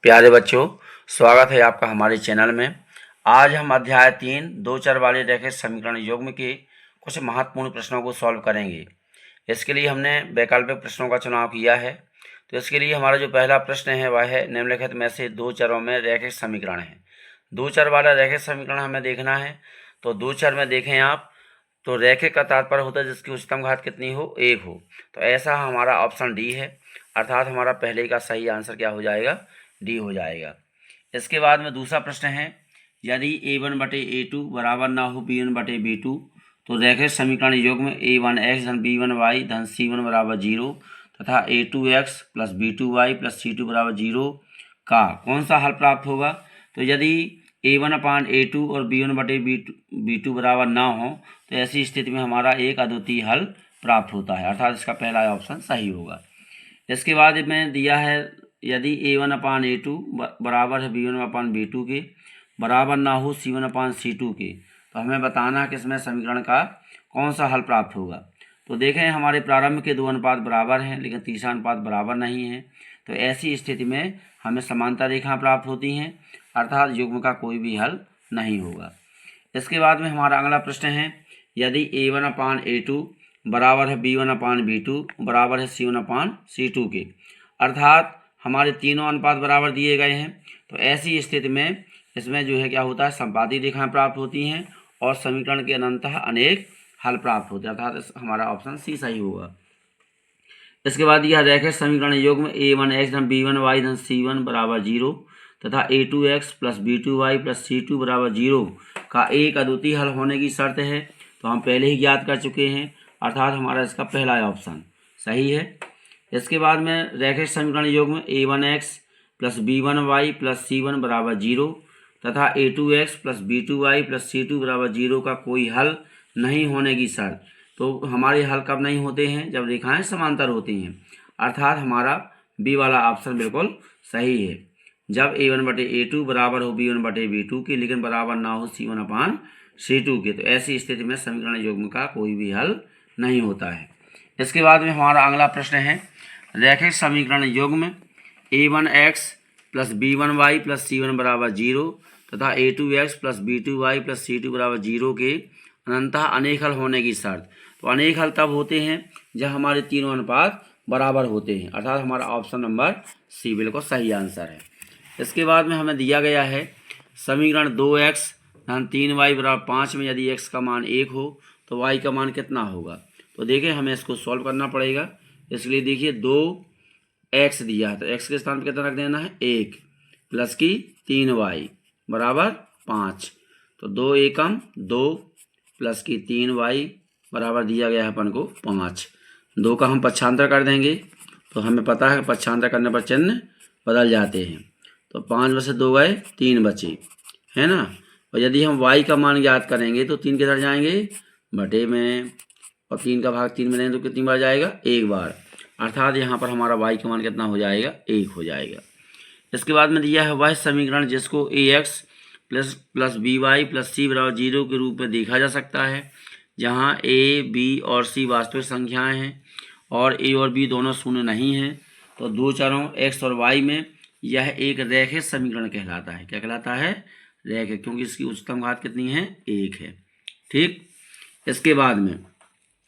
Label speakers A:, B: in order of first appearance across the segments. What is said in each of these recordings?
A: प्यारे बच्चों, स्वागत है आपका हमारे चैनल में। आज हम अध्याय 3 दो चर वाले रैखिक समीकरण युग्म के कुछ महत्वपूर्ण प्रश्नों को सॉल्व करेंगे। इसके लिए हमने वैकल्पिक प्रश्नों का चुनाव किया है। तो इसके लिए हमारा जो पहला प्रश्न है वह है निम्नलिखित में से दो चरों में रैखिक समीकरण है। दो चर वाला रैखिक समीकरण हमें देखना है। तो दो चर में देखें आप, तो रैखिक का तात्पर्य होता है जिसकी उच्चतम घात कितनी हो, 1 हो। तो ऐसा हमारा ऑप्शन डी है, अर्थात हमारा पहले का सही आंसर क्या हो जाएगा, डी हो जाएगा। इसके बाद में दूसरा प्रश्न है, यदि a1/a2 बराबर ना हो b1/b2 तो रैखिक समीकरण युग्म a1x धन b1y धन c1 बराबर 0 तथा a2x plus b2y plus c2 बराबर 0 का कौन सा हल प्राप्त होगा। तो यदि a1/a2 और b1/b2 बराबर ना हो तो ऐसी स्थिति में हमारा एक अद्वितीय हल प्राप्त होता है, अर्थात इसका पहला ऑप्शन सही होगा। इसके बाद में दिया है, यदि a1/a2 बराबर है b1/b2 के बराबर ना हो c1/c2 के, तो हमें बताना कि इसमें समीकरण का कौन सा हल प्राप्त होगा। तो देखें, हमारे प्रारंभ के दो अनुपात बराबर हैं लेकिन तीसरा अनुपात बराबर नहीं है। तो ऐसी स्थिति में हमें समांतर रेखा प्राप्त होती हैं, अर्थात युग्म का कोई भी हल नहीं होगा। इसके बाद में हमारा अगला प्रश्न है, यदि a1/a2 बराबर है b1/b2 बराबर है c1/c2 के, अर्थात हमारे तीनों अनुपात बराबर दिए गए हैं। तो ऐसी स्थिति में इसमें जो है क्या होता है, संपाती रेखाएं प्राप्त होती हैं और समीकरण के अनंतः अनेक हल प्राप्त होते हैं, अर्थात हमारा ऑप्शन सी सही होगा। इसके बाद यह रैखिक समीकरण युग्म a1x धन b1y धन c1 बराबर 0 तथा a2x plus b2y plus c2 बराबर 0 का एक अद्वितीय हल होने की शर्त है। तो हम पहले ही ज्ञात कर चुके हैं, अर्थात हमारा इसका पहला ऑप्शन सही है। इसके बाद में रैखिक समीकरण युग्म a1x plus b1y plus c1 बराबर 0 तथा a2x plus b2y plus c2 बराबर 0 का कोई हल नहीं होने की शर्त। तो हमारे हल कब नहीं होते हैं, जब रेखाएं समांतर होती हैं, अर्थात हमारा बी वाला ऑप्शन बिल्कुल सही है। जब a1/a2 बराबर हो b1/b2 के लेकिन बराबर ना हो c1/c2 के, तो ऐसी स्थिति में समीकरण युग्म का कोई भी हल नहीं होता है। इसके बाद में हमारा अगला प्रश्न है, रैखिक समीकरण युग्म a1x plus b1y plus c1 बराबर 0 तथा a2x plus b2y plus c2 बराबर 0 के अनंतः अनेक हल होने की शर्त। तो अनेक हल तब होते हैं जब हमारे तीनों अनुपात बराबर होते हैं, अर्थात हमारा ऑप्शन नंबर सी बिल्कुल सही आंसर है। इसके बाद में हमें दिया गया है, समीकरण 2x धन 3y बराबर 5 में यदि x का मान 1 हो तो y का मान कितना होगा। तो देखिए, हमें इसको सॉल्व करना पड़ेगा। इसलिए देखिए, 2x दिया है तो x के स्थान पर कितना रख देना है, 1 प्लस की 3y बराबर 5। तो 2 एकम 2 प्लस की 3y बराबर दिया गया है अपन को 5। 2 का हम पक्षांतर कर देंगे तो हमें पता है पक्षांतर करने पर चिन्ह बदल जाते हैं। तो 5 में से 2 गए, 3 बचे, है ना। और यदि हम y का मान ज्ञात करेंगे तो 3 किधर जाएंगे, बटे में, और 3 का भाग 3 में देंगे तो कितनी बार जाएगा, 1 बार, अर्थात यहाँ पर हमारा y का मान कितना हो जाएगा, 1 हो जाएगा। इसके बाद में दिया है वह समीकरण जिसको ax plus by plus c बराबर 0 के रूप में देखा जा सकता है, जहाँ a, b और c वास्तविक संख्याएं हैं और a और b दोनों शून्य नहीं हैं। तो दो चरों x और y में यह एक रैखिक समीकरण कहलाता है। क्या कहलाता है, रैखिक, क्योंकि इसकी उच्चतम घात कितनी है, 1 है। ठीक। इसके बाद में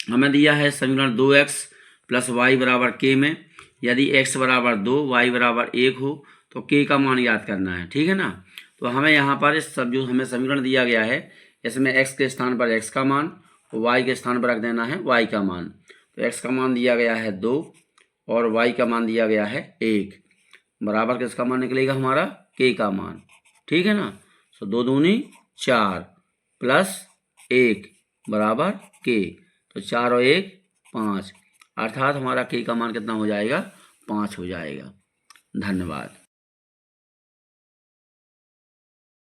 A: हमें दिया है समीकरण 2x प्लस y बराबर k में यदि x बराबर 2 y बराबर 1 हो तो k का मान याद करना है, ठीक है ना। तो हमें यहाँ पर इस सब जो हमें समीकरण दिया गया है इसमें x के स्थान पर x का मान, y के स्थान पर रख देना है y का मान। तो x का मान दिया गया है 2 और y का मान दिया गया है 1, बराबर किसका मान निकलेगा, हमारा k का मान, ठीक है ना। तो 2 दूनी 4 प्लस 1 बराबर k, तो 4 और 1 5, अर्थात हमारा k का मान कितना हो जाएगा, 5 हो जाएगा। धन्यवाद।